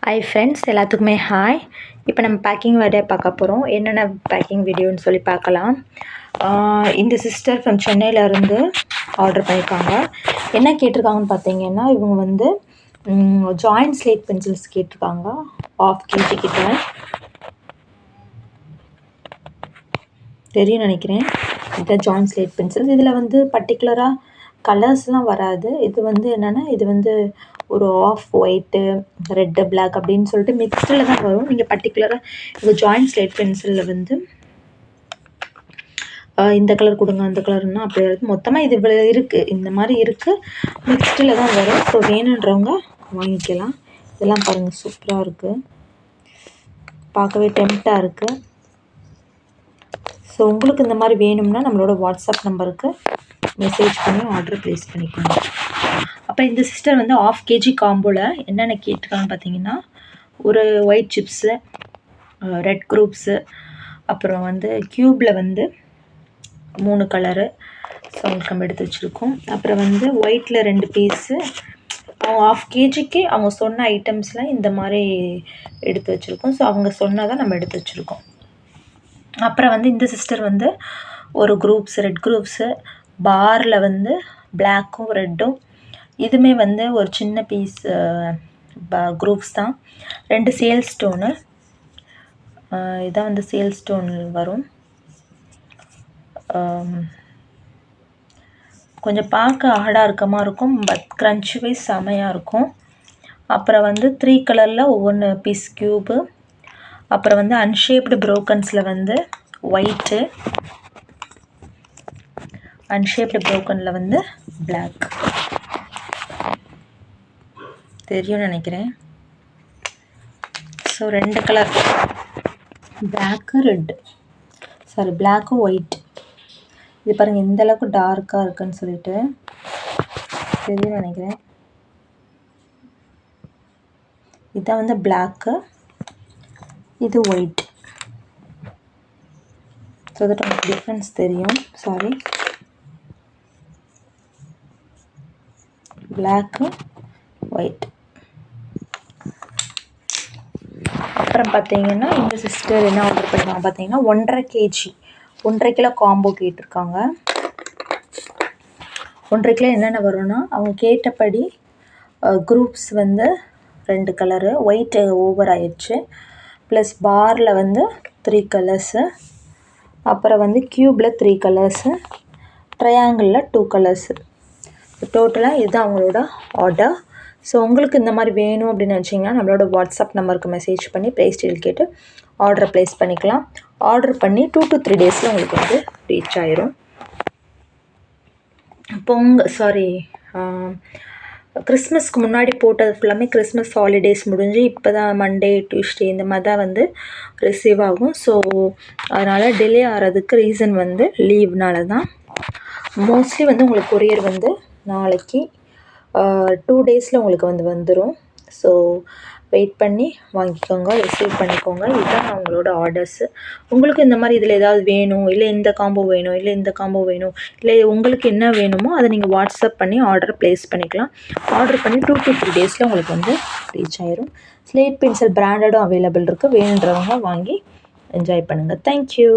Hi friends, எல்லாத்துக்குமே hi. இப்போ நம்ம பேக்கிங் வீடியோ பார்க்க போகிறோம். என்னென்ன பேக்கிங் வீடியோன்னு சொல்லி பார்க்கலாம். இந்த சிஸ்டர் ஃப்ரம் சென்னையிலேருந்து ஆர்டர் பண்ணியிருக்காங்க. என்ன கேட்டிருக்காங்கன்னு பார்த்தீங்கன்னா, இவங்க வந்து ஜாயிண்ட் ஸ்லேட் பென்சில்ஸ் கேட்டிருக்காங்க. 1/2 kg கிட்ட தெரியும் நினைக்கிறேன். இதுதான் ஜாயிண்ட் ஸ்லேட் பென்சில்ஸ். இதில் வந்து பர்டிகுலராக கலர்ஸ்லாம் வராது. இது வந்து என்னென்னா, இது வந்து ஒரு ஆஃப் ஒயிட்டு, ரெட்டு, பிளாக் அப்படின்னு சொல்லிட்டு மிக்ஸ்டில் தான் வரும். நீங்கள் பர்டிகுலராக இந்த ஜாயிண்ட் ஸ்லேட் பென்சிலில் வந்து இந்த கலர் கொடுங்க, அந்த கலர்னா அப்படி இருக்குது. மொத்தமாக இது இவ்வளோ இருக்குது, இந்த மாதிரி இருக்குது, மிக்ஸ்டில் தான் வரும். ஸோ வேணுன்றவங்க வாங்கிக்கலாம். இதெல்லாம் பாருங்கள், சூப்பராக இருக்குது, பார்க்கவே டெம்ப்டாக இருக்குது. ஸோ உங்களுக்கு இந்த மாதிரி வேணும்னா நம்மளோட வாட்ஸ்அப் நம்பருக்கு மெசேஜ் பண்ணி ஆர்டர் ப்ளேஸ் பண்ணிக்கோங்க. அப்போ இந்த சிஸ்டர் வந்து 1/2 kg காம்போவில் என்னென்ன கேட்டிருக்காங்கன்னு பார்த்தீங்கன்னா, ஒரு ஒயிட் சிப்ஸு, ரெட் குரூப்ஸு, அப்புறம் வந்து க்யூப்பில் வந்து 3 கலரு. ஸோ அவங்களுக்கு நம்ம எடுத்து வச்சுருக்கோம். அப்புறம் வந்து ஒயிட்டில் 2 பீஸு. அவங்க 1/2 kgக்கு அவங்க சொன்ன ஐட்டம்ஸ்லாம் இந்த மாதிரி எடுத்து வச்சுருக்கோம். ஸோ அவங்க சொன்னதை நம்ம எடுத்து வச்சுருக்கோம். அப்புறம் வந்து இந்த சிஸ்டர் வந்து ஒரு குரூப்ஸ், ரெட் குரூப்ஸு, பாரில் வந்து பிளாக்கும் ரெட்டும், இதுவுமே வந்து ஒரு சின்ன பீஸ் குரூப்ஸ் தான். 2 சேல் ஸ்டோனு, இதான் வந்து சேல் ஸ்டோன் வரும். கொஞ்சம் பார்க்க ஹார்டாக இருக்க மாதிரி இருக்கும், பட் க்ரன்ச்சி வைஸ் செமையாக இருக்கும். அப்புறம் வந்து 3 கலரில் ஒவ்வொன்று பீஸ் க்யூபு. அப்புறம் வந்து அன்ஷேப்டு ப்ரோக்கன்ஸில் வந்து ஒயிட்டு, அன்ஷேப்டு ப்ரோக்கனில் வந்து பிளாக். தெரியும்னு நினைக்கிறேன். So 2 colour, block red, sorry block white. இது பாருங்கள் எந்த அளவுக்கு டார்க்காக இருக்குன்னு சொல்லிட்டு தெரியும்னு நினைக்கிறேன். இதான் வந்து பிளாக்கு, இது ஒயிட். ஸோ தட் உங்களுக்கு டிஃப்ரென்ஸ் தெரியும். Sorry, block white. அப்புறம் பார்த்தீங்கன்னா இந்த சிஸ்டர் என்ன ஆர்டர் பண்ணிருக்காங்க பார்த்தீங்கன்னா, 1.5 கிலோ காம்போ கேட்டிருக்காங்க. 1.5 கிலோ என்னென்ன வரும்னா, அவங்க கேட்டபடி குரூப்ஸ் வந்து 2 கலரு, ஒயிட் ஓவர் ஆயிடுச்சு, ப்ளஸ் பாரில் வந்து 3 கலர்ஸு, அப்புறம் வந்து க்யூப்பில் 3 கலர்ஸு, ட்ரையாங்கிளில் 2 கலர்ஸு. டோட்டலாக இதுதான் அவங்களோட ஆர்டர். ஸோ உங்களுக்கு இந்த மாதிரி வேணும் அப்படின்னு நினச்சிங்கன்னா நம்மளோட வாட்ஸ்அப் நம்பருக்கு மெசேஜ் பண்ணி ப்ரைஸ் டீல் கேட்டு ஆர்டர் ப்ளேஸ் பண்ணிக்கலாம். ஆர்டர் பண்ணி 2 to 3 டேஸில் உங்களுக்கு வந்து ரீச் ஆயிரும். கிறிஸ்மஸ்க்கு முன்னாடி போட்டது ஃபுல்லாமே கிறிஸ்மஸ் ஹாலிடேஸ் முடிஞ்சு இப்போ தான் மண்டே, டியூஸ்டே இந்த மாதிரி தான் வந்து ரிசீவ் ஆகும். ஸோ அதனால் டிலே ஆகிறதுக்கு ரீசன் வந்து லீவ்னால தான். மோஸ்ட்லி வந்து உங்களுக்கு கொரியர் வந்து நாளைக்கு 2 டேஸில் உங்களுக்கு வந்து வந்துடும். ஸோ வெயிட் பண்ணி வாங்கிக்கோங்க, ரிசீவ் பண்ணிக்கோங்க. இதுதான் அவங்களோட ஆர்டர்ஸு. உங்களுக்கு இந்த மாதிரி இதில் ஏதாவது வேணும், இல்லை இந்த காம்போ வேணும், இல்லை இந்த காம்போ வேணும், இல்லை உங்களுக்கு என்ன வேணுமோ அதை நீங்கள் வாட்ஸ்அப் பண்ணி ஆர்டர் ப்ளேஸ் பண்ணிக்கலாம். ஆர்டர் பண்ணி 2 to 3 டேஸில் உங்களுக்கு வந்து ரீச் ஆயிரும். ஸ்லேட் பென்சில் பிராண்டடும் அவைலபிள் இருக்குது. வேணுன்றவங்க வாங்கி என்ஜாய் பண்ணுங்கள். தேங்க்யூ.